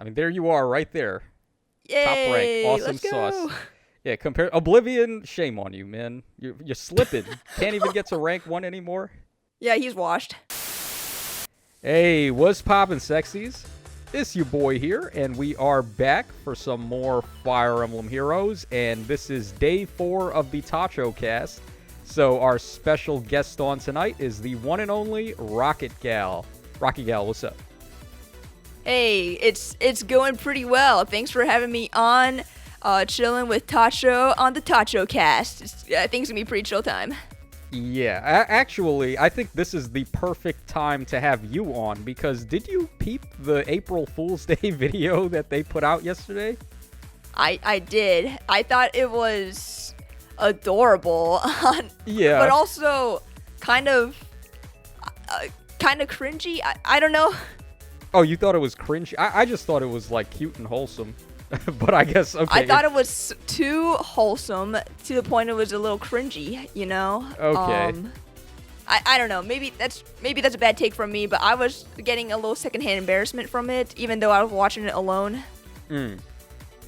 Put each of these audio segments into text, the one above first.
I mean, there you are right there. Yay! Top rank. Awesome Let's go. sauce. Yeah, compare Oblivion, shame on you, man. You're slipping. Can't even get to rank 1 anymore. Yeah, he's washed. Hey, what's poppin', sexies? It's your boy here, and we are back for some more Fire Emblem Heroes, and this is day 4 of the TACHOcast. So our special guest on tonight is the one and only RocketGal. RocketGal, what's up? Hey, it's going pretty well. Thanks for having me on. Chilling with Tacho on the TACHOcast. I think it's gonna be a pretty chill time. Yeah, actually, I think this is the perfect time to have you on, because did you peep the April Fool's Day video that they put out yesterday? I did. I thought it was adorable. Yeah. But also kind of cringy. I don't know. Oh, you thought it was cringe? I just thought it was, like, cute and wholesome. But I guess, okay. I thought it was too wholesome to the point it was a little cringy, you know? Okay. I don't know. Maybe that's a bad take from me, but I was getting a little secondhand embarrassment from it, even though I was watching it alone.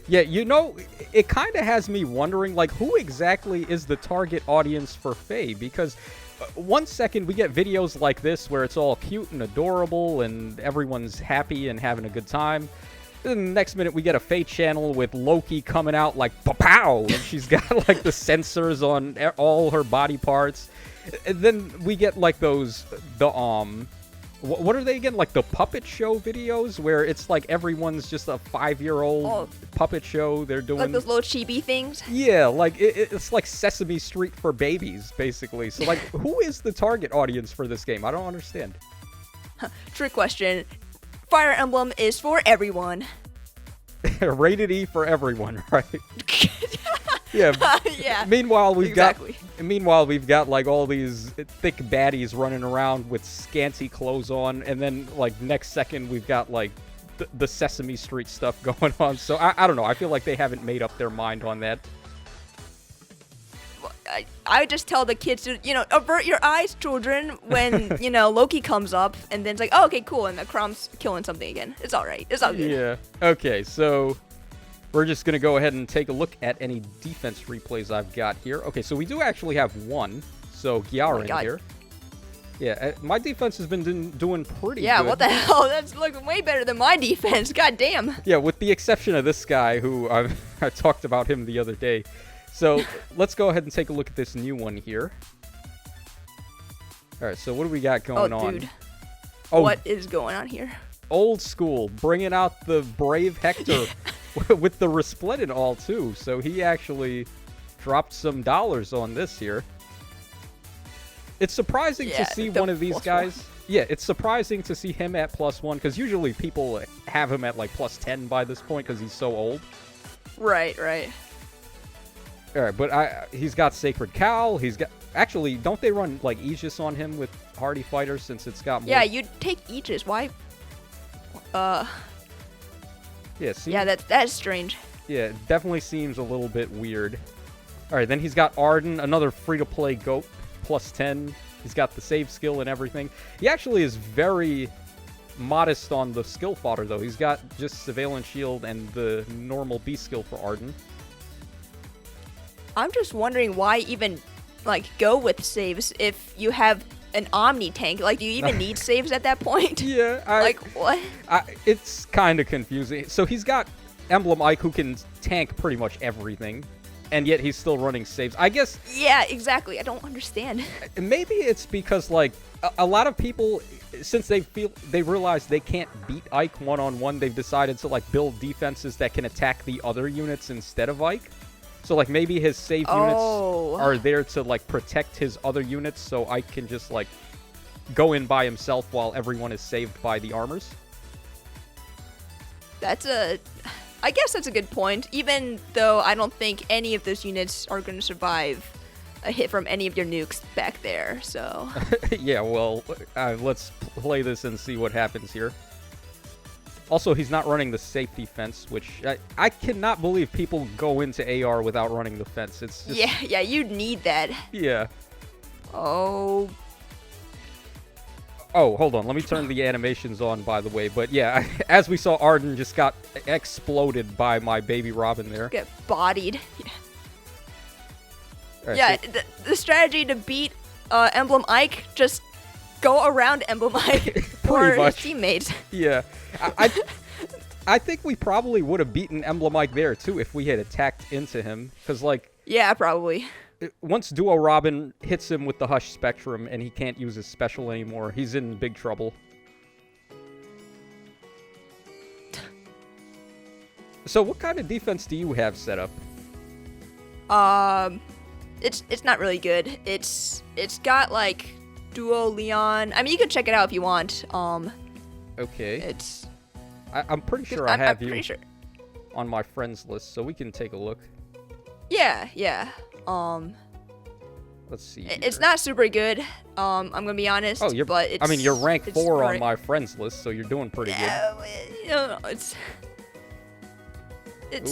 Yeah, you know, it kind of has me wondering, like, who exactly is the target audience for Faye? Because one second we get videos like this where it's all cute and adorable and everyone's happy and having a good time. Then the next minute we get a Faye channel with Loki coming out like pow, and she's got like the sensors on all her body parts. And then we get like what are they again? Like the puppet show videos where it's like everyone's just a 5-year-old puppet show they're doing. Like those little chibi things? Yeah, like it's like Sesame Street for babies, basically. So like, who is the target audience for this game? I don't understand. Trick question. Fire Emblem is for everyone. Rated E for everyone, right? Yeah. Yeah. Meanwhile, we've exactly. got like all these thick baddies running around with scanty clothes on, and then like next second we've got like the Sesame Street stuff going on. So I don't know. I feel like they haven't made up their mind on that. I would just tell the kids to, avert your eyes, children, when, Loki comes up, and then it's like, oh, okay, cool, and the Crom's killing something again. It's all right. It's all good. Yeah. Okay, so we're just going to go ahead and take a look at any defense replays I've got here. Okay, so we do actually have one. So Gyarin here. Yeah, my defense has been doing pretty good. Yeah, what the hell? That's looking way better than my defense. God damn. Yeah, with the exception of this guy who I talked about him the other day. So let's go ahead and take a look at this new one here. All right, so what do we got going on? Dude. Oh, what is going on here? Old school, bringing out the brave Hector with the Resplendent all too. So he actually dropped some dollars on this here. It's surprising to see one of these guys. Yeah, it's surprising to see him at +1, because usually people have him at like +10 by this point because he's so old. Right. All right, but he's got Sacred Cow. He's got... Actually, don't they run, like, Aegis on him with Hardy Fighter since it's got more... Yeah, you'd take Aegis. Why? Yeah, yeah, that's strange. Yeah, it definitely seems a little bit weird. All right, then he's got Arden, another free-to-play GOAT, +10. He's got the save skill and everything. He actually is very modest on the skill fodder, though. He's got just Surveillance Shield and the normal B skill for Arden. I'm just wondering why even, like, go with saves if you have an Omni tank. Like, do you even need saves at that point? Yeah. Like, what? It's kind of confusing. So he's got Emblem Ike who can tank pretty much everything, and yet he's still running saves. I guess... Yeah, exactly. I don't understand. Maybe it's because, like, a lot of people, since they realize they can't beat Ike one-on-one, they've decided to, like, build defenses that can attack the other units instead of Ike. So, like, maybe his save units are there to, like, protect his other units, so Ike can just, like, go in by himself while everyone is saved by the armors. I guess that's a good point, even though I don't think any of those units are going to survive a hit from any of your nukes back there, so... Yeah, well, let's play this and see what happens here. Also, he's not running the safety fence, which I cannot believe people go into AR without running the fence. It's just... Yeah, you'd need that. Yeah. Oh. Oh, hold on. Let me turn the animations on, by the way. But yeah, as we saw, Arden just got exploded by my baby Robin there. Get bodied. Yeah. Right, Yeah, so- the strategy to beat Emblem Ike, just go around Emblem Ike for his much. teammates. Yeah. I think we probably would have beaten Emblem Ike there, too, if we had attacked into him. Because, like, Yeah, probably. once Duo Robin hits him with the Hush Spectrum and he can't use his special anymore, he's in big trouble. So what kind of defense do you have set up? It's not really good. It's got like Duo Leon. I mean, you can check it out if you want. Okay. It's I'm pretty sure I have I'm you pretty sure. on my friends list, so we can take a look. Yeah. Let's see. It's here. not super good. I'm gonna be honest. Oh, but it's, I mean, you're rank it's 4 on alright. my friends list, so you're doing pretty good. Yeah, no, it's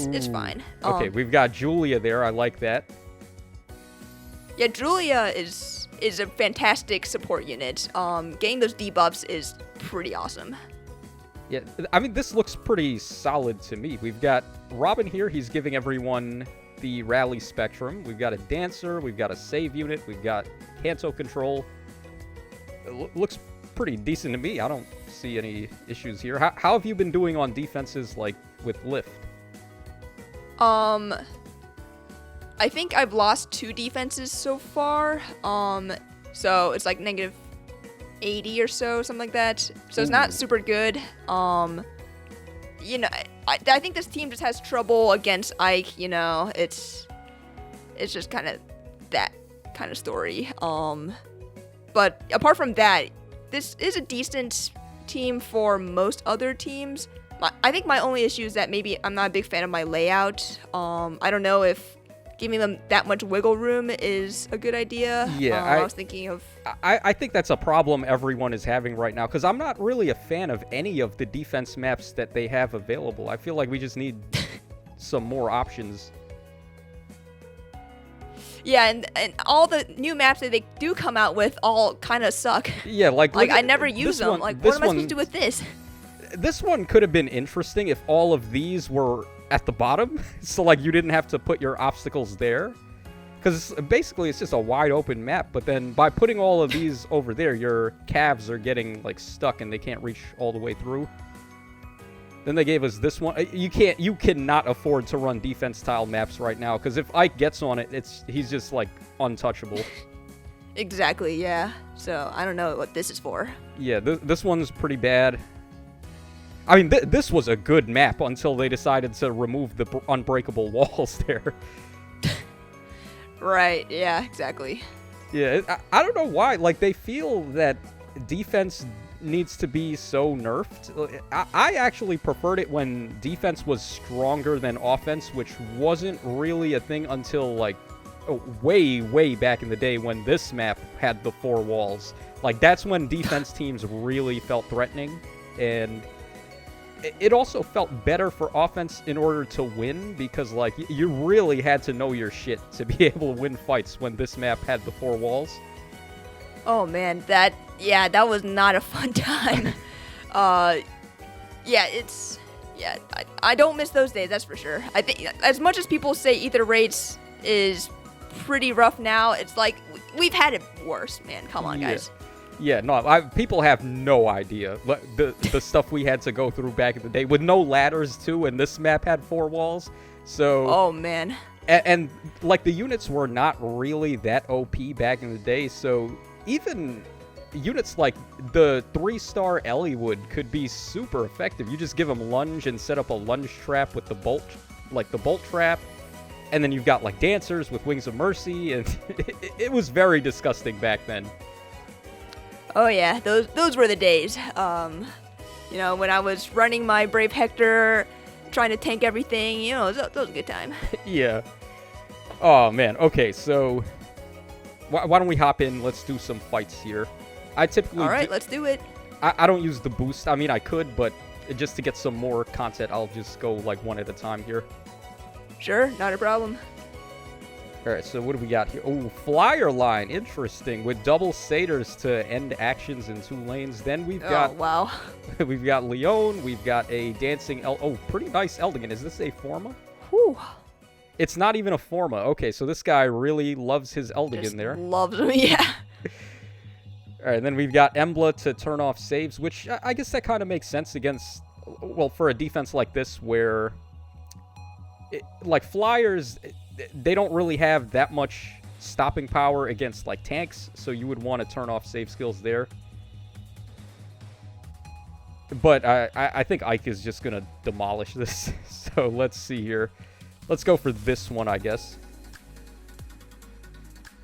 Ooh. fine. Okay, we've got Julia there. I like that. Yeah, Julia is a fantastic support unit. Getting those debuffs is pretty awesome. Yeah, I mean, this looks pretty solid to me. We've got Robin here. He's giving everyone the Rally Spectrum. We've got a Dancer. We've got a Save Unit. We've got Canto Control. It looks pretty decent to me. I don't see any issues here. How have you been doing on defenses, like, with Lift? I think I've lost 2 defenses so far. So it's like negative 80 or so, something like that. So it's not super good. You know, I think this team just has trouble against Ike. You know, it's just kind of that kind of story. But apart from that, this is a decent team for most other teams. I think my only issue is that maybe I'm not a big fan of my layout. I don't know if giving them that much wiggle room is a good idea. Yeah, I was thinking of... I think that's a problem everyone is having right now, because I'm not really a fan of any of the defense maps that they have available. I feel like we just need some more options. Yeah, and all the new maps that they do come out with all kind of suck. Yeah, like I never use them. Like, what am I supposed to do with this? This one could have been interesting if all of these were at the bottom, so like you didn't have to put your obstacles there, because basically it's just a wide open map. But then by putting all of these over there, your calves are getting like stuck and they can't reach all the way through. Then they gave us this one. You cannot afford to run defense tile maps right now, because if Ike gets on it, he's just like untouchable. Exactly, yeah. So I don't know what this is for. Yeah, this one's pretty bad. I mean, this was a good map until they decided to remove the unbreakable walls there. Right, yeah, exactly. Yeah, I don't know why. Like, they feel that defense needs to be so nerfed. I actually preferred it when defense was stronger than offense, which wasn't really a thing until, like, way back in the day when this map had the 4 walls. Like, that's when defense teams really felt threatening, and it also felt better for offense in order to win, because, like, you really had to know your shit to be able to win fights when this map had the 4 walls. Oh man, that was not a fun time. I don't miss those days, that's for sure. I think as much as people say Ether Rates is pretty rough now, it's like we've had it worse, man. Come on, guys. Yeah, no, people have no idea the stuff we had to go through back in the day with no ladders too, and this map had 4 walls. So oh man. And like the units were not really that OP back in the day, so even units like the 3-star Elliewood could be super effective. You just give them lunge and set up a lunge trap with the bolt trap, and then you've got like dancers with Wings of Mercy, and it was very disgusting back then. Oh yeah, those were the days. You know, when I was running my Brave Hector, trying to tank everything, you know, that was a good time. Yeah. Oh man. Okay, so why don't we hop in? Let's do some fights here. I typically... Alright, let's do it. I don't use the boost. I mean, I could, but just to get some more content, I'll just go like one at a time here. Sure, not a problem. All right, so what do we got here? Oh, flyer line. Interesting. With double satyrs to end actions in 2 lanes. Then we've got... Oh, wow. we've got Leon. We've got a dancing... Oh, pretty nice Eldigan. Is this a Forma? Whew. It's not even a Forma. Okay, so this guy really loves his Eldigan Just there. loves him, yeah. All right, and then we've got Embla to turn off saves, which I guess that kind of makes sense against... Well, for a defense like this where... like, flyers, they don't really have that much stopping power against, like, tanks, so you would want to turn off save skills there. But I think Ike is just going to demolish this. So let's see here. Let's go for this one, I guess.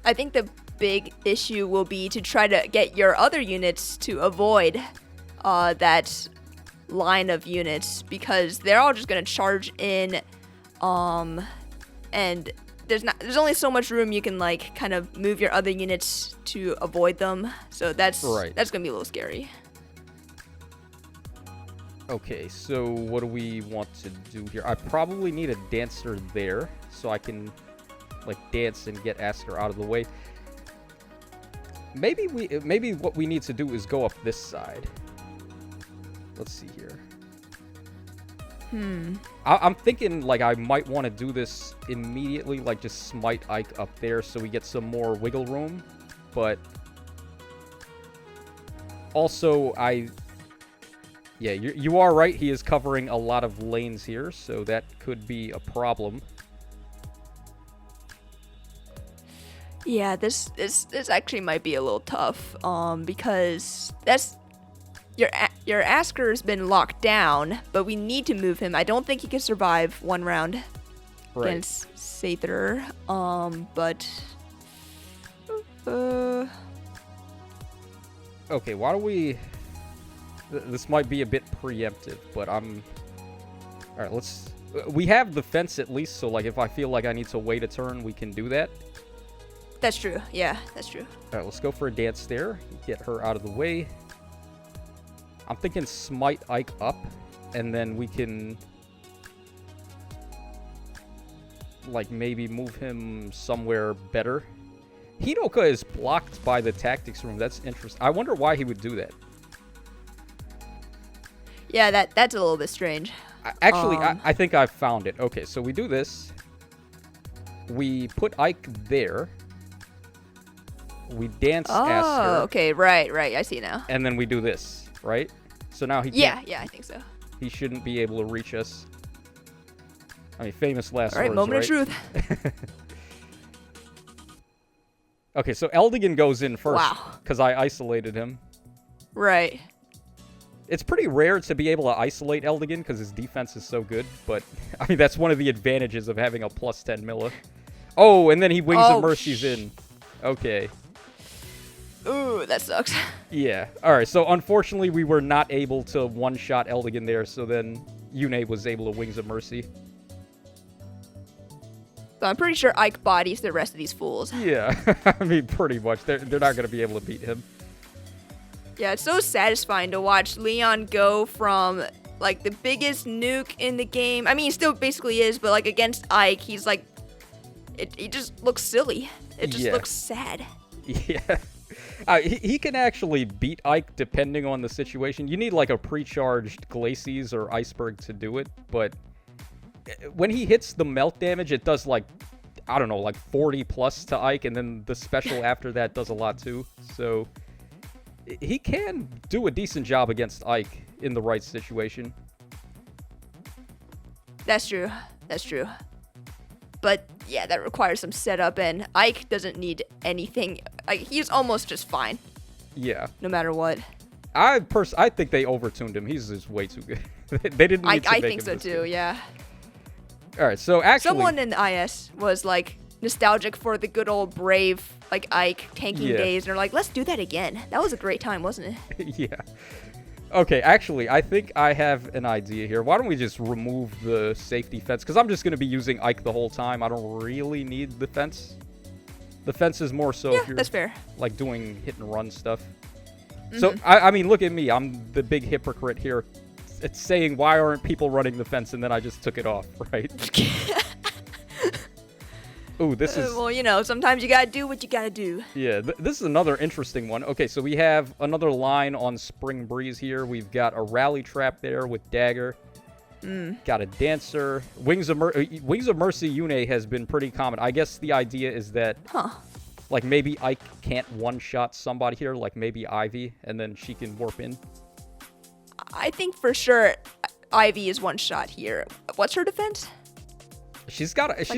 I think the big issue will be to try to get your other units to avoid that line of units, because they're all just going to charge in, and there's only so much room you can, like, kind of move your other units to avoid them. So that's going to be a little scary. Okay, so what do we want to do here? I probably need a dancer there so I can, like, dance and get Asker out of the way. Maybe what we need to do is go up this side. Let's see here. I'm thinking, like, I might want to do this immediately, like, just smite Ike up there so we get some more wiggle room. But also, yeah, you are right. He is covering a lot of lanes here, so that could be a problem. Yeah, this actually might be a little tough, because that's your Asker has been locked down, but we need to move him. I don't think he can survive 1 round against Sather. But okay, why don't we? This might be a bit preemptive, but I'm... Alright, let's... We have the fence at least, so, like, if I feel like I need to wait a turn, we can do that. That's true. Yeah, that's true. Alright, let's go for a dance there. Get her out of the way. I'm thinking smite Ike up, and then we can... like, maybe move him somewhere better. Hinoka is blocked by the tactics room. That's interesting. I wonder why he would do that. Yeah, that's a little bit strange. Actually, I think I've found it. Okay, so we do this. We put Ike there. We dance Asker. Oh, okay, right. I see now. And then we do this, right? So now he can't... Yeah, I think so. He shouldn't be able to reach us. I mean, famous last words, All right, moment of truth. Okay, so Eldigan goes in first. Wow. Because I isolated him. Right. It's pretty rare to be able to isolate Eldigan because his defense is so good, but I mean that's one of the advantages of having a plus 10 Milla. Oh, and then he Wings of Mercy's in. Okay. Ooh, that sucks. Yeah. Alright, so unfortunately we were not able to one-shot Eldigan there, so then Yune was able to Wings of Mercy. So I'm pretty sure Ike bodies the rest of these fools. Yeah, I mean pretty much. They're not going to be able to beat him. Yeah, it's so satisfying to watch Leon go from, like, the biggest nuke in the game. I mean, he still basically is, but, like, against Ike, he's, like, it just looks silly. It just looks sad. Yeah. He can actually beat Ike depending on the situation. You need, like, a pre-charged Glacies or Iceberg to do it, but when he hits the melt damage, it does, like, I don't know, like 40 plus to Ike, and then the special after that does a lot, too. So... he can do a decent job against Ike in the right situation. That's true. But, yeah, that requires some setup, and Ike doesn't need anything. Like, he's almost just fine. Yeah. No matter what. I think they overtuned him. He's just way too good. They didn't need to make him. I think so, too, yeah. Alright, so actually... someone in the IS was, like, nostalgic for the good old brave, like, Ike tanking days, and they're like, let's do that again. That was a great time, wasn't it? Yeah. Okay, actually, I think I have an idea here. Why don't we just remove the safety fence? Because I'm just going to be using Ike the whole time. I don't really need the fence. The fence is more so if you're, that's fair. Like, doing hit-and-run stuff. So, I mean, look at me. I'm the big hypocrite here. It's saying, why aren't people running the fence? And then I just took it off, right? Ooh, this is... Well, you know, sometimes you gotta do what you gotta do. Yeah, this is another interesting one. Okay, so we have another line on Spring Breeze here. We've got a rally trap there with Dagger. Got a Dancer. Wings of Mercy Yune has been pretty common. I guess the idea is that, like, maybe Ike can't one-shot somebody here, like maybe Ivy, and then she can warp in. I think for sure Ivy is one shot here. What's her defense? She's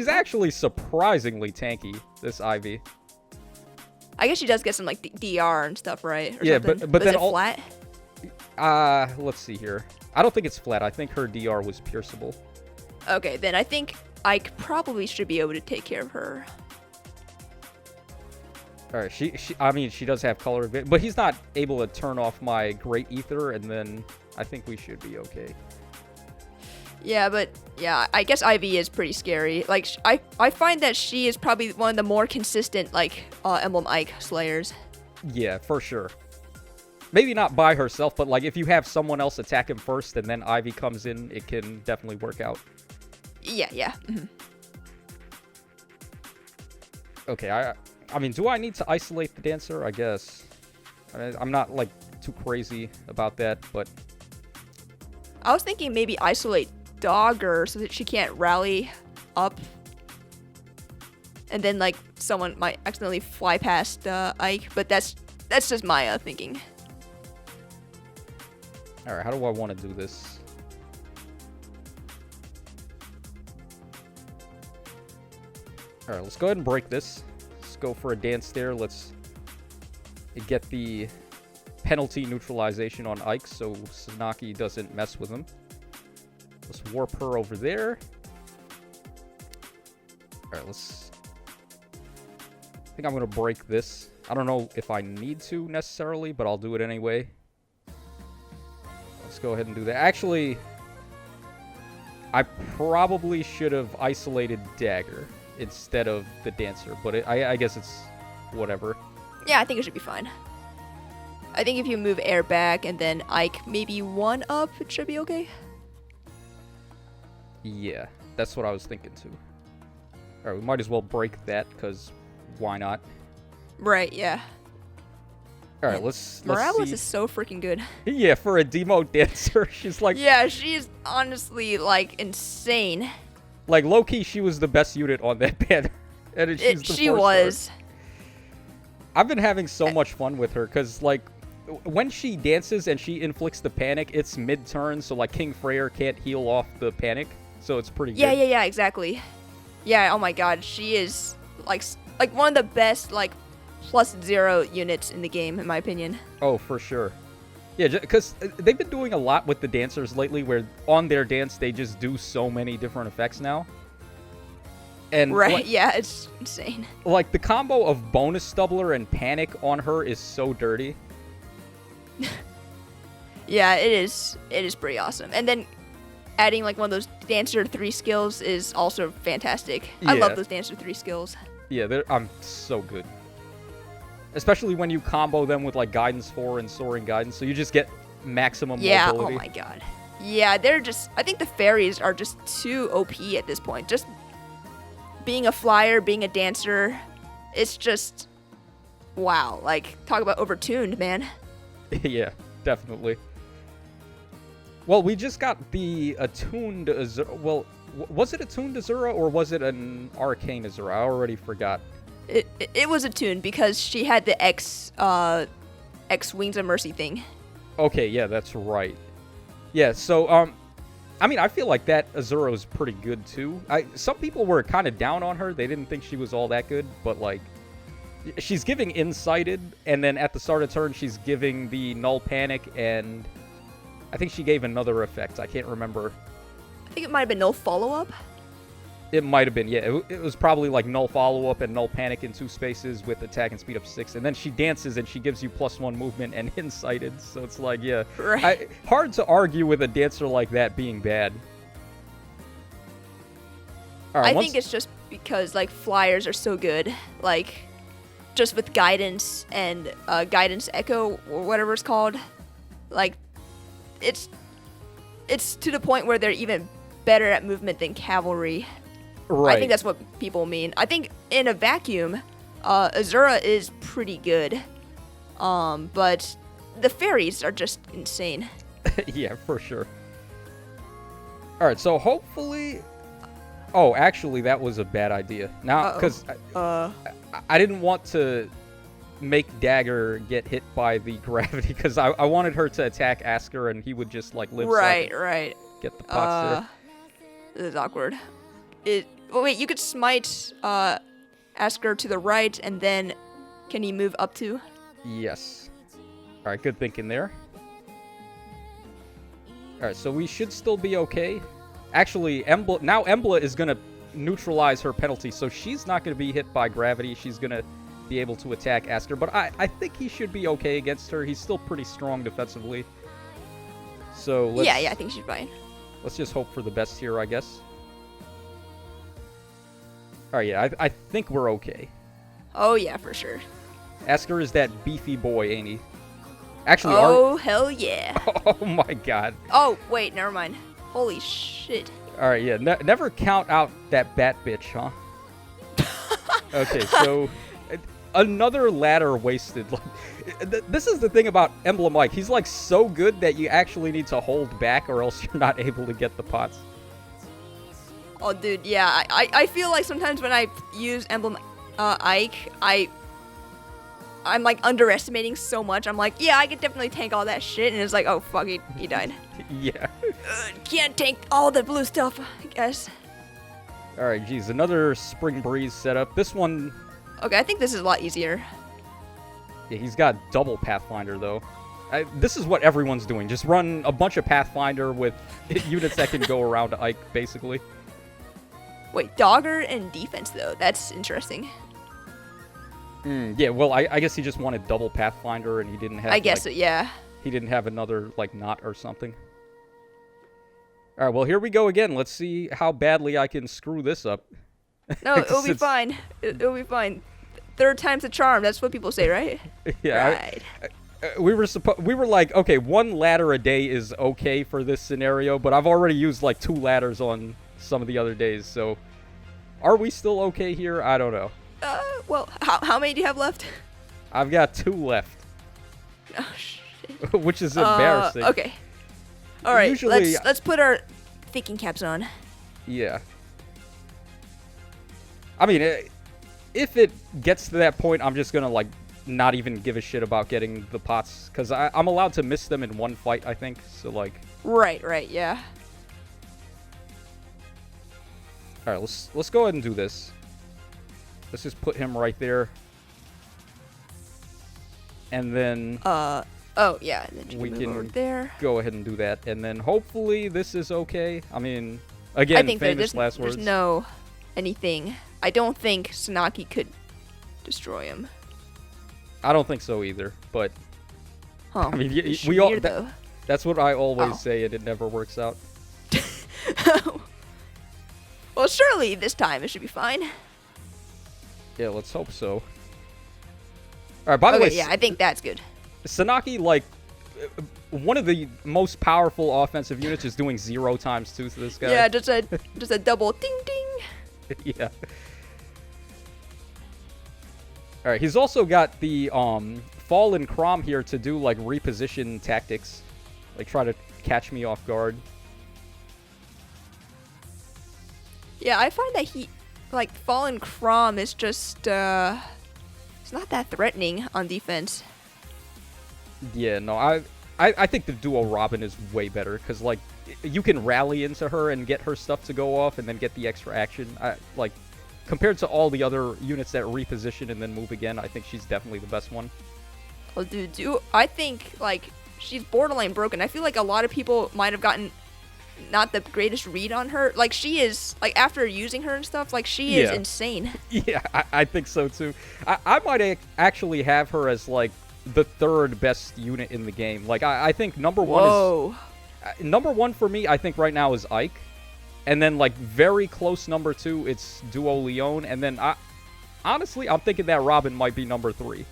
actually surprisingly tanky, this Ivy. I guess she does get some like DR and stuff, right? Or yeah, something. but is then it flat? Let's see here. I don't think it's flat. I think her DR was pierceable. Okay, then I think Ike probably should be able to take care of her. All right, I mean, she does have color, but he's not able to turn off my Great Ether, and then I think we should be okay. Yeah, but yeah, I guess Ivy is pretty scary. Like, I find that she is probably one of the more consistent, like, Emblem Ike slayers. Yeah, for sure. Maybe not by herself, but, like, if you have someone else attack him first and then Ivy comes in, it can definitely work out. Yeah. Okay, I mean, do I need to isolate the Dancer? I guess. I'm not, like, too crazy about that, but... I was thinking maybe isolate Dogger so that she can't rally up. And then, like, someone might accidentally fly past Ike, but that's just my thinking. Alright, how do I want to do this? Alright, let's go ahead and break this. Let's go for a dance there. Let's get the penalty neutralization on Ike so Tsunaki doesn't mess with him. Let's warp her over there. Alright, I think I'm going to break this. I don't know if I need to necessarily, but I'll do it anyway. Let's go ahead and do that. Actually, I probably should have isolated Dagger instead of the Dancer, but I guess it's whatever. Yeah, I think it should be fine. I think if you move Air back and then Ike maybe one up, it should be okay. Yeah, that's what I was thinking too. Alright, we might as well break that, because why not? Right, yeah. Alright, let's Morales see. is so freaking good. Yeah, for a demo Dancer, she's like... Yeah, she's honestly, like, insane. Like, low-key, she was the best unit on that banner. And She was. I've been having so much fun with her, because, like, when she dances and she inflicts the panic, it's mid-turn, so, like, King Freyr can't heal off the panic, so it's pretty good. Yeah, exactly. Yeah, oh my god, she is, like one of the best, like, +0 units in the game, in my opinion. Oh, for sure. Yeah, because they've been doing a lot with the dancers lately, where on their dance, they just do so many different effects now. And right, yeah, it's insane. Like, the combo of Bonus Stubbler and Panic on her is so dirty. Yeah, it is pretty awesome. And then adding, like, one of those Dancer 3 skills is also fantastic. Yeah. I love those Dancer 3 skills. Yeah, I'm so good. Especially when you combo them with, like, Guidance 4 and Soaring Guidance, so you just get maximum mobility. Oh my god. Yeah, I think the fairies are just too OP at this point. Just being a flyer, being a dancer, it's just, wow. Like, talk about overtuned, man. Yeah, definitely. Well, we just got the attuned Azura. Well, was it attuned Azura or was it an arcane Azura? I already forgot. It was attuned because she had the X Wings of Mercy thing. Okay, yeah, that's right. Yeah, so I mean, I feel like that Azura is pretty good too. Some people were kind of down on her. They didn't think she was all that good, but like, she's giving Incited, and then at the start of turn, she's giving the Null Panic, and I think she gave another effect. I can't remember. I think it might have been no follow-up. It might have been, yeah. It was probably like Null Follow-Up and Null Panic in 2 spaces with attack and speed up 6. And then she dances and she gives you +1 movement and Incited. So it's like, yeah. Right. Hard to argue with a dancer like that being bad. All right, I think it's just because, like, flyers are so good. Like, just with Guidance and Guidance Echo, or whatever it's called. Like, it's to the point where they're even better at movement than Cavalry. Right. I think that's what people mean. I think in a vacuum, Azura is pretty good. But the fairies are just insane. Yeah, for sure. All right, so hopefully... Oh, actually, that was a bad idea. Now, because I didn't want to make Dagger get hit by the gravity, because I wanted her to attack Asker, and he would just, like, live Right. Get the pots This is awkward. Well, wait, you could smite Asker to the right, and then can he move up to? Yes. All right, good thinking there. All right, so we should still be okay. Actually, Embla is going to neutralize her penalty, so she's not going to be hit by gravity. She's going to be able to attack Asker, but I think he should be okay against her. He's still pretty strong defensively. So let's... Yeah, I think she's fine. Let's just hope for the best here, I guess. All right, yeah, I think we're okay. Oh, yeah, for sure. Asker is that beefy boy, ain't he? Actually, oh, hell yeah. Oh, my God. Oh, wait, never mind. Holy shit. All right, yeah, never count out that bat bitch, huh? Okay, so another ladder wasted. This is the thing about Emblem Mike. He's, like, so good that you actually need to hold back or else you're not able to get the pots. Oh, dude, yeah. I feel like sometimes when I use Emblem Ike, I'm like underestimating so much. I'm like, yeah, I could definitely tank all that shit, and it's like, oh fuck, he died. Yeah. Can't tank all the blue stuff, I guess. All right, geez, another Spring Breeze setup. This one. Okay, I think this is a lot easier. Yeah, he's got double Pathfinder though. This is what everyone's doing. Just run a bunch of Pathfinder with units that can go around Ike, basically. Wait, Dogger and defense though. That's interesting. Yeah, well, I guess he just wanted double Pathfinder, and he didn't have... I guess, yeah. He didn't have another, like, knot or something. All right, well, here we go again. Let's see how badly I can screw this up. No, it'll be fine. It'll be fine. Third time's a charm. That's what people say, right? Yeah. Right. We were like, okay, one ladder a day is okay for this scenario, but I've already used, like, 2 ladders on some of the other days, so... Are we still okay here? I don't know. Well, how many do you have left? I've got 2 left. Oh, shit. Which is embarrassing. Okay. All right, Usually, let's put our thinking caps on. Yeah. I mean, if it gets to that point, I'm just going to, like, not even give a shit about getting the pots. Because I'm allowed to miss them in one fight, I think. So, like... Right, yeah. All right, let's go ahead and do this. Let's just put him right there. And then... Oh, yeah. And then we move can over there. go ahead and do that. And then hopefully this is okay. I mean, again, I think famous last words. There's no anything. I don't think Sanaki could destroy him. I don't think so either, but... Huh. I mean, It's we all... weird, though. That's what I always say, and it never works out. Well, surely this time it should be fine. Yeah, let's hope so. All right, by the way... yeah, I think that's good. Sanaki, like, one of the most powerful offensive units is doing 0 times 2 to this guy. Yeah, just a double ding ding. Yeah. All right, he's also got the Fallen Crom here to do, like, reposition tactics. Like, try to catch me off guard. Yeah, I find that like, Fallen Crom is just, it's not that threatening on defense. Yeah, no, I think the duo Robin is way better, because, like, you can rally into her and get her stuff to go off and then get the extra action. Like, compared to all the other units that reposition and then move again, I think she's definitely the best one. Oh, dude, I think, like, she's borderline broken. I feel like a lot of people might have gotten not the greatest read on her. Like, she is, like, after using her and stuff, like, she is insane. Yeah, I think so, too. I might actually have her as, like, the 3rd best unit in the game. Like, I think number one is... number 1 for me, I think, right now is Ike. And then, like, very close number 2, it's Duo Leon. And then, honestly, I'm thinking that Robin might be number 3.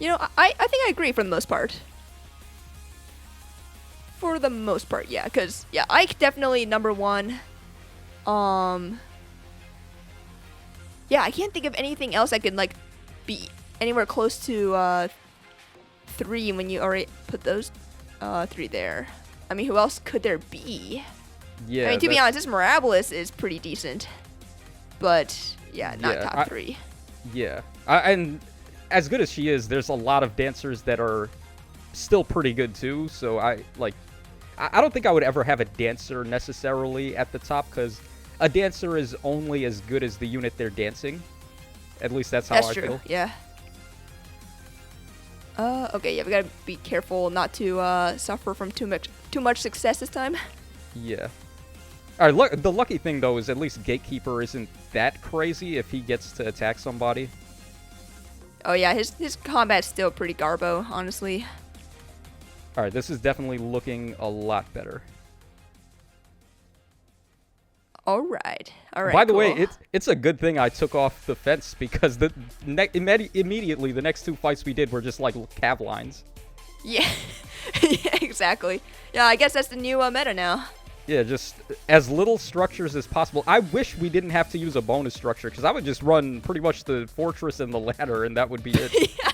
You know, I think I agree for the most part. For the most part, yeah. Because, yeah, Ike definitely number 1. Yeah, I can't think of anything else that could like be anywhere close to 3 when you already put those 3 there. I mean, who else could there be? Yeah. I mean, to be honest, this Mirabilis is pretty decent, but yeah, not top 3. Yeah, and as good as she is, there's a lot of dancers that are still pretty good too. So I don't think I would ever have a dancer necessarily at the top, because a dancer is only as good as the unit they're dancing. At least that's how I feel. Yeah. Okay, yeah, we gotta be careful not to suffer from too much success this time. Yeah. All right, the lucky thing though is at least Gatekeeper isn't that crazy if he gets to attack somebody. Oh yeah, his combat's still pretty garbo, honestly. All right, this is definitely looking a lot better. All right. By the way, it's a good thing I took off the fence, because immediately the next 2 fights we did were just like cav lines. Yeah. Yeah, exactly. Yeah, I guess that's the new meta now. Yeah, just as little structures as possible. I wish we didn't have to use a bonus structure, because I would just run pretty much the fortress and the ladder, and that would be it. Yeah.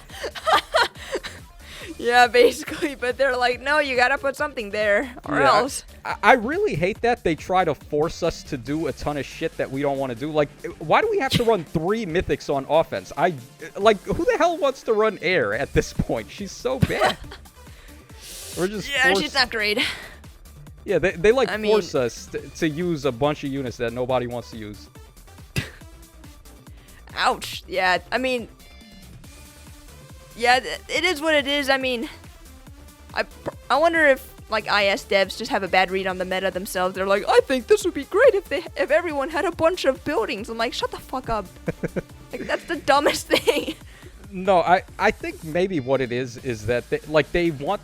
Yeah, basically, but they're like, no, you gotta put something there, or else. I really hate that they try to force us to do a ton of shit that we don't want to do. Like, why do we have to run 3 mythics on offense? Who the hell wants to run air at this point? She's so bad. We're just she's not great. Yeah, they force us to use a bunch of units that nobody wants to use. Ouch. Yeah, I mean, yeah, it is what it is. I mean, I wonder if like IS devs just have a bad read on the meta themselves. They're like, I think this would be great if everyone had a bunch of buildings. I'm like, shut the fuck up. Like, that's the dumbest thing. No, I think maybe what it is that they want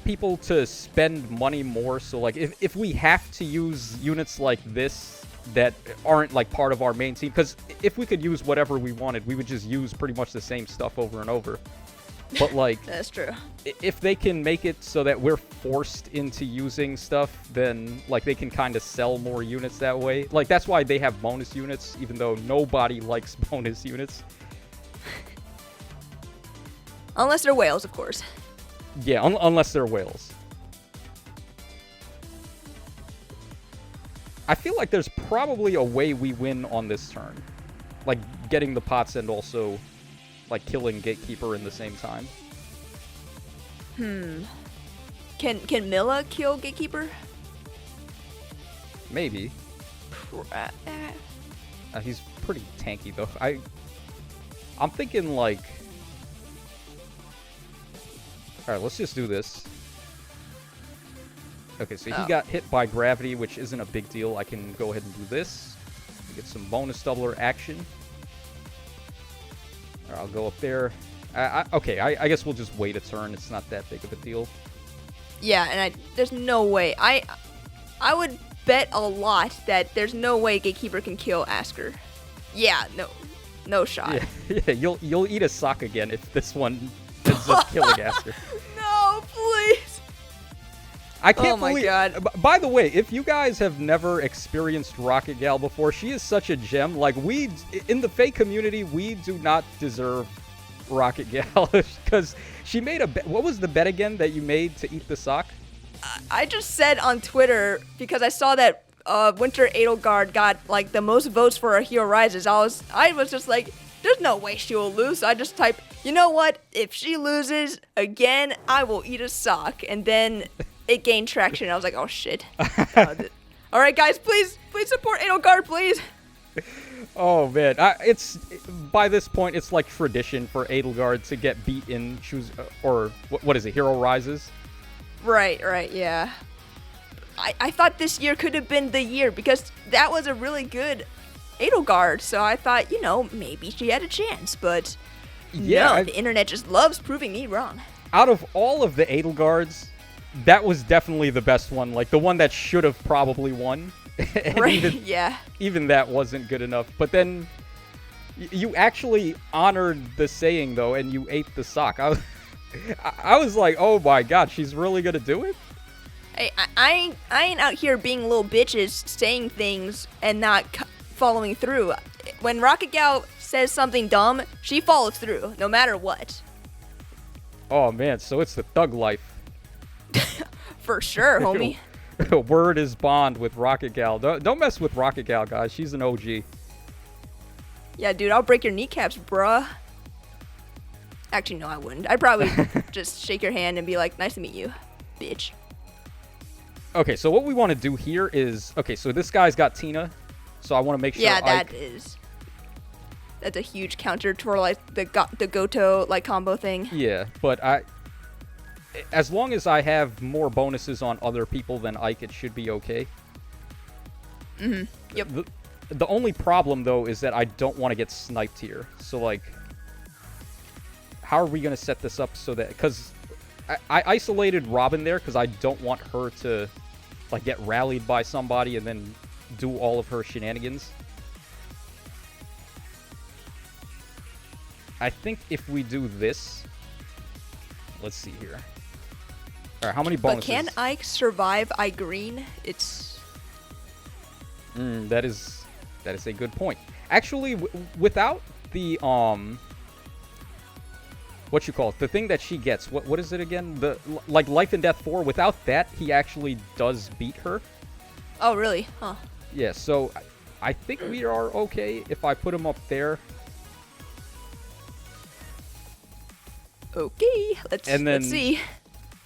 people to spend money more. So like if we have to use units like this that aren't like part of our main team, because if we could use whatever we wanted, we would just use pretty much the same stuff over and over. But like that's true. If they can make it so that we're forced into using stuff, then like they can kind of sell more units that way. Like that's why they have bonus units, even though nobody likes bonus units. Unless they're whales, of course. Yeah, unless they're whales. I feel like there's probably a way we win on this turn. Like, getting the pots and also, like, killing Gatekeeper in the same time. Can Milla kill Gatekeeper? Maybe. He's pretty tanky, though. I'm thinking, like... Alright, let's just do this. Okay, so he got hit by gravity, which isn't a big deal. I can go ahead and do this. Get some bonus doubler action. Alright, I'll go up there. Okay, I guess we'll just wait a turn. It's not that big of a deal. Yeah, and there's no way. I would bet a lot that there's no way Gatekeeper can kill Asker. Yeah, no shot. Yeah, you'll eat a sock again if this one ends up killing Asker. No, please. I can't believe. Oh my god. By the way, if you guys have never experienced RocketGal before, she is such a gem. Like, we, in the Fae community, we do not deserve RocketGal because she made a bet. What was the bet again that you made to eat the sock? I just said on Twitter, because I saw that Winter Edelgard got like the most votes for a Hero Rises. I was just like, there's no way she will lose. So I just typed, you know what? If she loses again, I will eat a sock. And then it gained traction. I was like, oh shit. All right, guys, please support Edelgard, please. Oh man, it's by this point it's like tradition for Edelgard to get beat in what is it? Hero Rises. Right, yeah. I thought this year could have been the year because that was a really good Edelgard. So I thought, maybe she had a chance, but yeah, no, the internet just loves proving me wrong. Out of all of the Edelgards, that was definitely the best one. Like the one that should have probably won. Right, yeah. Even that wasn't good enough. But then you actually honored the saying though, and you ate the sock. I was like, oh my god, she's really gonna do it? Hey, I ain't out here being little bitches saying things and not following through. When RocketGal says something dumb, she follows through, no matter what. Oh man, so it's the thug life. For sure, homie. Word is bond with RocketGal. Don't mess with RocketGal, guys. She's an OG. Yeah, dude, I'll break your kneecaps, bruh. Actually, no, I wouldn't. I'd probably just shake your hand and be like, nice to meet you, bitch. Okay, so what we want to do here is... Okay, so this guy's got Tina, so I want to make sure that's a huge counter to like the Goto like combo thing. Yeah, but as long as I have more bonuses on other people than Ike, it should be okay. Yep. The only problem, though, is that I don't want to get sniped here. So, like, how are we going to set this up so that... Because I isolated Robin there because I don't want her to, like, get rallied by somebody and then do all of her shenanigans. I think if we do this... Let's see here. All right, how many bonuses? But can Ike survive Green? It's... That is a good point. Actually, without the what you call it, the thing that she gets, what is it again? The like Life and Death 4. Without that, he actually does beat her. Oh, really? Huh. Yeah. So I think we are okay if I put him up there. Okay. Let's see.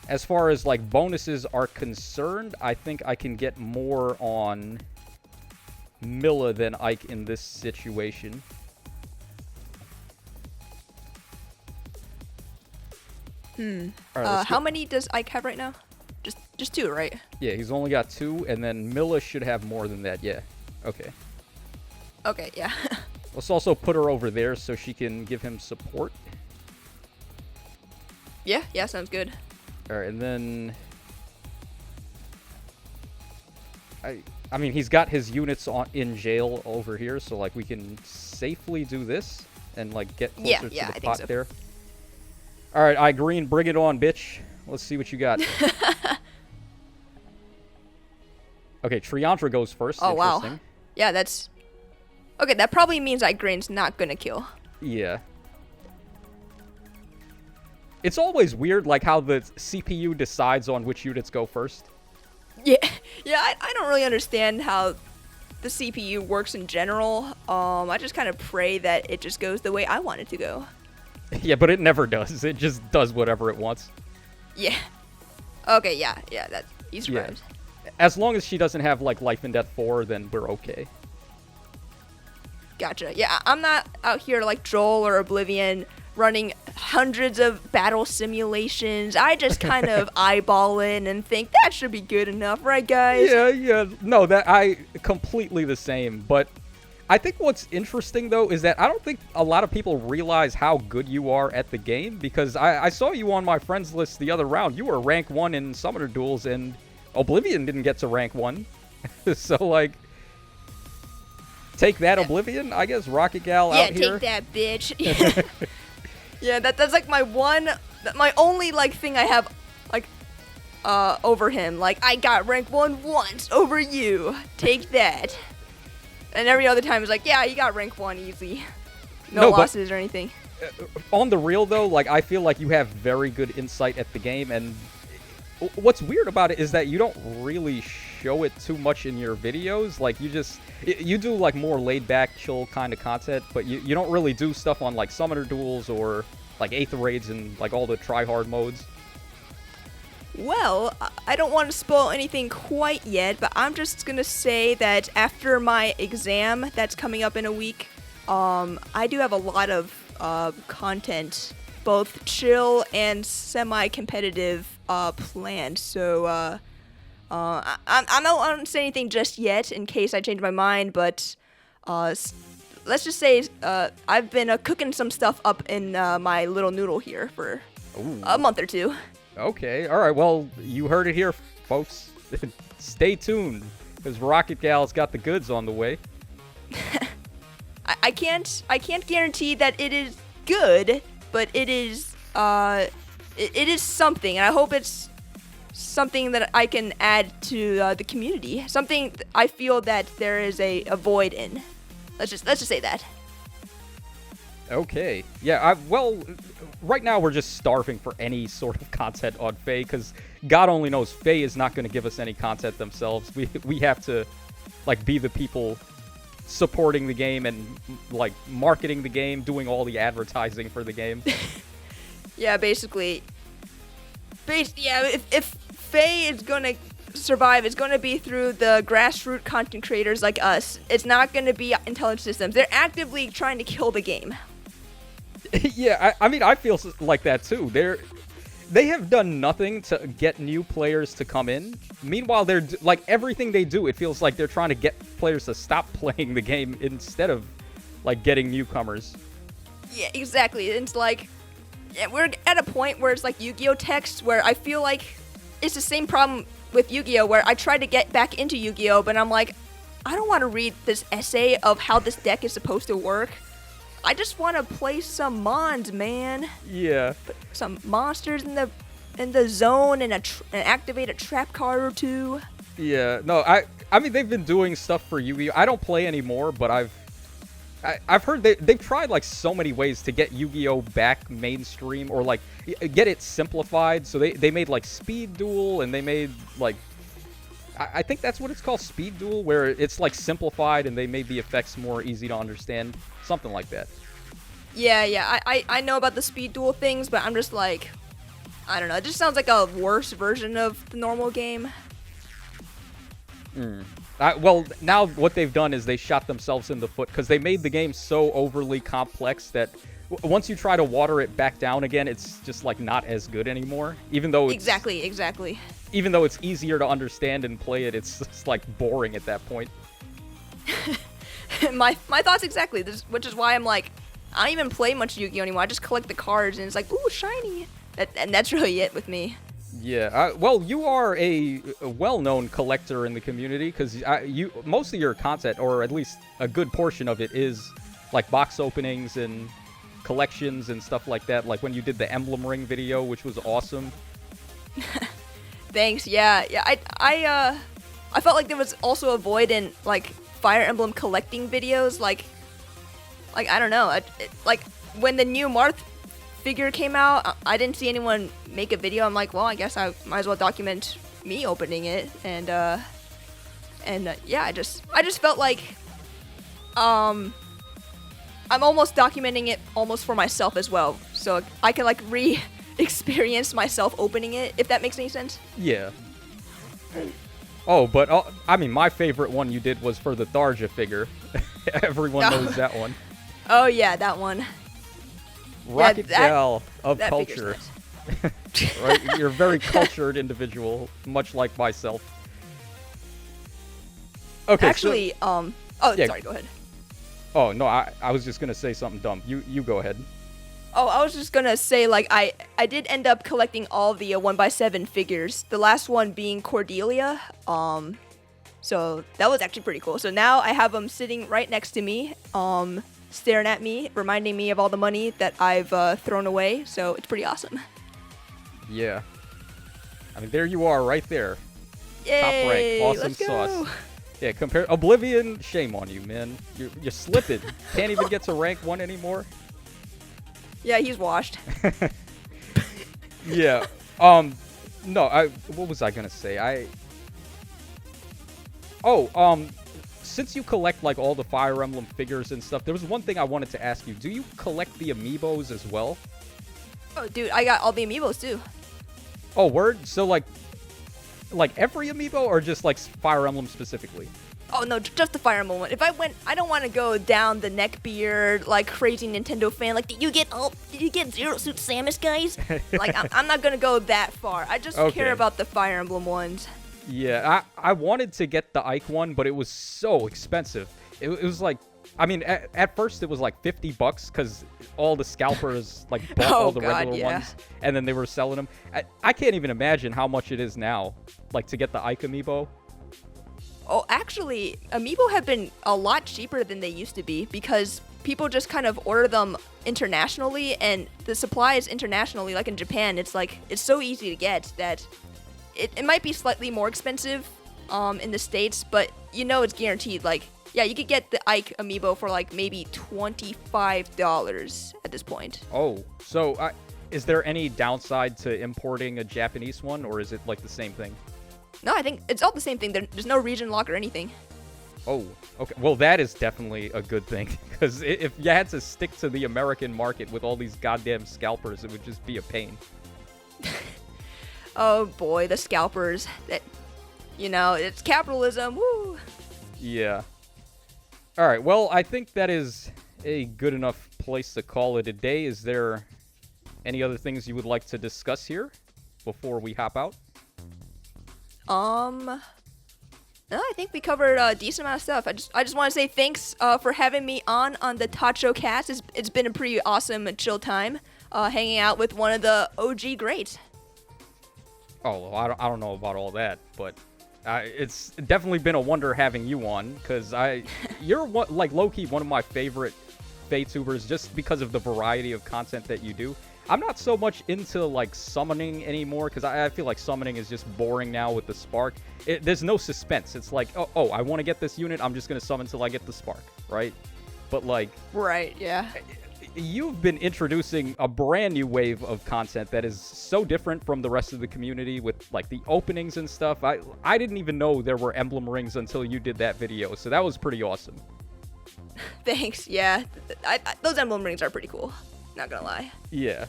As far as like bonuses are concerned, I think I can get more on Milla than Ike in this situation. Right, how many does Ike have right now? Just 2, right? Yeah, he's only got 2, and then Milla should have more than that. Yeah. Okay. Okay, yeah. Let's also put her over there so she can give him support. Yeah, sounds good. All right, and then I mean, he's got his units in jail over here, so like we can safely do this and like get closer to the pot there. All right, Green, bring it on, bitch. Let's see what you got. Okay, Triandra goes first. Oh wow. Yeah, that's okay. That probably means Green's not gonna kill. Yeah. It's always weird, like how the CPU decides on which units go first. Yeah, I don't really understand how the CPU works in general. I just kind of pray that it just goes the way I want it to go. Yeah, but it never does. It just does whatever it wants. Yeah. Okay, yeah, that's easy rhymes. As long as she doesn't have, like, Life and Death 4, then we're okay. Gotcha. Yeah, I'm not out here like Joel or Oblivion running hundreds of battle simulations. I just kind of eyeball in and think that should be good enough, right, guys? Yeah. No, that I completely the same. But I think what's interesting though is that I don't think a lot of people realize how good you are at the game, because I saw you on my friends list the other round. You were rank 1 in Summoner Duels, and Oblivion didn't get to rank 1. So like, take that, Oblivion. I guess RocketGal out here. Yeah, take that, bitch. Yeah, that's like my only like thing I have like over him. Like, I got rank 1 once over you. Take that. And every other time it's like, yeah, you got rank 1 easy. No losses or anything. On the real though, like, I feel like you have very good insight at the game, and what's weird about it is that you don't really show it too much in your videos. Like, you do like more laid back, chill kind of content, but you don't really do stuff on like Summoner Duels or like Aether Raids and like all the try-hard modes. Well, I don't want to spoil anything quite yet, but I'm just gonna say that after my exam that's coming up in a week, I do have a lot of content, both chill and semi-competitive, planned. So I don't say anything just yet in case I change my mind, but let's just say I've been cooking some stuff up in my little noodle here for a month or 2. Okay, all right. Well, you heard it here, folks. Stay tuned, because RocketGal's got the goods on the way. I can't guarantee that it is good, but it is something, and I hope it's something that I can add to the community. Something I feel that there is a void in. Let's just say that. Okay. Yeah, well, right now we're just starving for any sort of content on Faye, because God only knows Faye is not going to give us any content themselves. We have to, like, be the people supporting the game and, like, marketing the game, doing all the advertising for the game. Yeah, basically. Yeah, if Faye is going to survive, it's going to be through the grassroots content creators like us. It's not going to be Intelligent Systems. They're actively trying to kill the game. Yeah, I mean, I feel like that too. They have done nothing to get new players to come in. Meanwhile, they're like everything they do, it feels like they're trying to get players to stop playing the game instead of like getting newcomers. Yeah, exactly. It's like we're at a point where it's like Yu-Gi-Oh text, where I feel like it's the same problem with Yu-Gi-Oh, where I try to get back into Yu-Gi-Oh, but I'm like, I don't want to read this essay of how this deck is supposed to work. I just want to play some mons, man. Yeah. Put some monsters in the zone and activate a trap card or two. Yeah. No, I mean, they've been doing stuff for Yu-Gi-Oh. I don't play anymore, but I've heard they've tried like so many ways to get Yu-Gi-Oh back mainstream, or like get it simplified. So they made like Speed Duel, and they made like I think that's what it's called, Speed Duel, where it's like simplified and they made the effects more easy to understand, something like that. Yeah, I know about the Speed Duel things, but I'm just like, I don't know, it just sounds like a worse version of the normal game. Well, now what they've done is they shot themselves in the foot, because they made the game so overly complex that once you try to water it back down again, it's just like not as good anymore. Even though it's, exactly. Even though it's easier to understand and play it, it's just like boring at that point. my thoughts exactly. Which is why I'm like, I don't even play much Yu-Gi-Oh anymore. I just collect the cards, and it's like, ooh, shiny. And that's really it with me. Yeah, well, you are a well-known collector in the community, because most of your content, or at least a good portion of it, is like box openings and collections and stuff like that. Like when you did the Emblem Ring video, which was awesome. Thanks. Yeah. I felt like there was also a void in like Fire Emblem collecting videos. Like I don't know. Like when the new Marth figure came out, I didn't see anyone make a video. I'm like, well, I guess I might as well document me opening it. And yeah, I just felt like I'm almost documenting it almost for myself as well, so I can like experience myself opening it, if that makes any sense. Yeah. Oh, but I mean, my favorite one you did was for the Tharja figure. Everyone knows that one. Oh yeah, that one. RocketGal of that culture. Right? You're a very cultured individual, much like myself. Okay. Actually, yeah. Sorry, go ahead. Oh no, I was just gonna say something dumb. You go ahead. Oh, I was just gonna say, like, I did end up collecting all the 1x7 figures. The last one being Cordelia. So that was actually pretty cool. So now I have them sitting right next to me, staring at me, reminding me of all the money that I've thrown away. So it's pretty awesome. Yeah. I mean, there you are, right there. Yay! Top rank, awesome Let's go. sauce. Yeah, compare Oblivion. Shame on you, man. You're slipping. Can't even get to rank 1 anymore. Yeah, he's washed. Yeah. No, what was I gonna say? Since you collect like all the Fire Emblem figures and stuff, there was one thing I wanted to ask you. Do you collect the amiibos as well? Oh, dude, I got all the amiibos too. Oh, word? So like every amiibo, or just like Fire Emblem specifically? Oh no, just the Fire Emblem one. If I don't want to go down the neckbeard like crazy Nintendo fan. Like, did you get Zero Suit Samus, guys? Like, I'm not gonna go that far. I just care about the Fire Emblem ones. Yeah, I wanted to get the Ike one, but it was so expensive. It was like, I mean, at first it was like $50 because all the scalpers like bought all the regular ones, and then they were selling them. I can't even imagine how much it is now, like to get the Ike amiibo. Oh, actually, amiibo have been a lot cheaper than they used to be because people just kind of order them internationally, and the supply is internationally. Like in Japan, it's so easy to get that it might be slightly more expensive in the States, but you know it's guaranteed. Like, yeah, you could get the Ike amiibo for like maybe $25 at this point. Oh, so is there any downside to importing a Japanese one, or is it like the same thing? No, I think it's all the same thing. There's no region lock or anything. Oh, okay. Well, that is definitely a good thing, because if you had to stick to the American market with all these goddamn scalpers, it would just be a pain. Oh boy, the scalpers. That, you know, it's capitalism. Woo. Yeah. All right. Well, I think that is a good enough place to call it a day. Is there any other things you would like to discuss here before we hop out? No, I think we covered a decent amount of stuff. I just want to say thanks for having me on the TACHOcast. It's been a pretty awesome and chill time hanging out with one of the OG greats. Oh, I don't know about all that, but it's definitely been a wonder having you on, because you're like low-key one of my favorite VTubers just because of the variety of content that you do. I'm not so much into like summoning anymore, because I feel like summoning is just boring now with the spark. There's no suspense. It's like, oh, I want to get this unit, I'm just going to summon till I get the spark, right? But like... Right, yeah. You've been introducing a brand new wave of content that is so different from the rest of the community with like the openings and stuff. I didn't even know there were emblem rings until you did that video, so that was pretty awesome. Thanks, yeah. Those emblem rings are pretty cool. Not gonna lie. Yeah.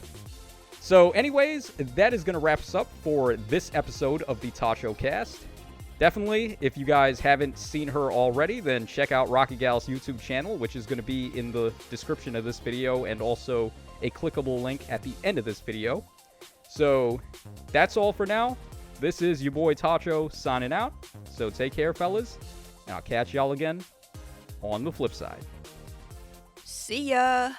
So anyways, that is going to wrap us up for this episode of the TACHOcast. Definitely, if you guys haven't seen her already, then check out RocketGal's YouTube channel, which is going to be in the description of this video, and also a clickable link at the end of this video. So that's all for now. This is your boy Tacho signing out. So take care, fellas, and I'll catch y'all again on the flip side. See ya.